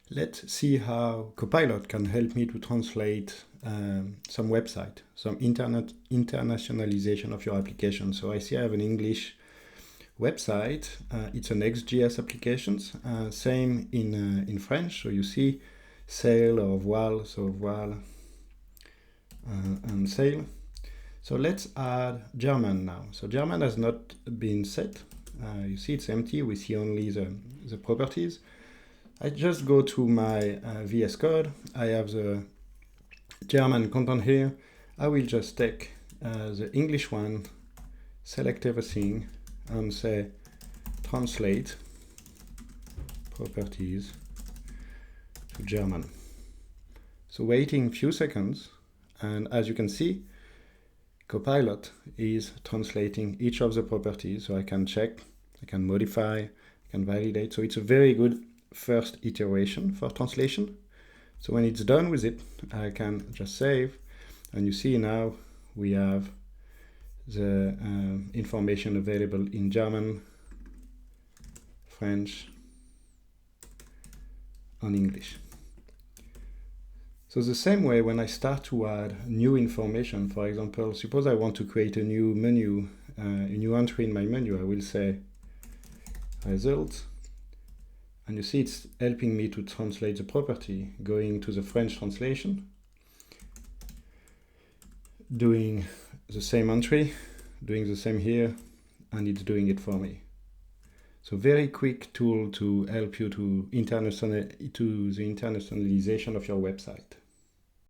Let's see how Copilot can help me to translate some website, some internationalization of your application. So I see I have an English website. It's an NextJS application. Same in French. So you see sale or voile, so voile and sale. So let's add German now. So German has not been set. You see it's empty. We see only the properties. I just go to my VS Code. I have the German content here. I will just take the English one, select everything, and say translate properties to German. So waiting a few seconds, and as you can see, Copilot is translating each of the properties. So I can check, I can modify, I can validate. So it's a very good first iteration for translation. So when it's done with it, I can just save, and you see now we have the information available in German, French, and English. So the same way, when I start to add new information, for example, suppose I want to create a new menu, a new entry in my menu, I will say results. And you see it's helping me to translate the property, going to the French translation, doing the same entry, doing the same here, and it's doing it for me. So very quick tool to help you to the internationalization of your website.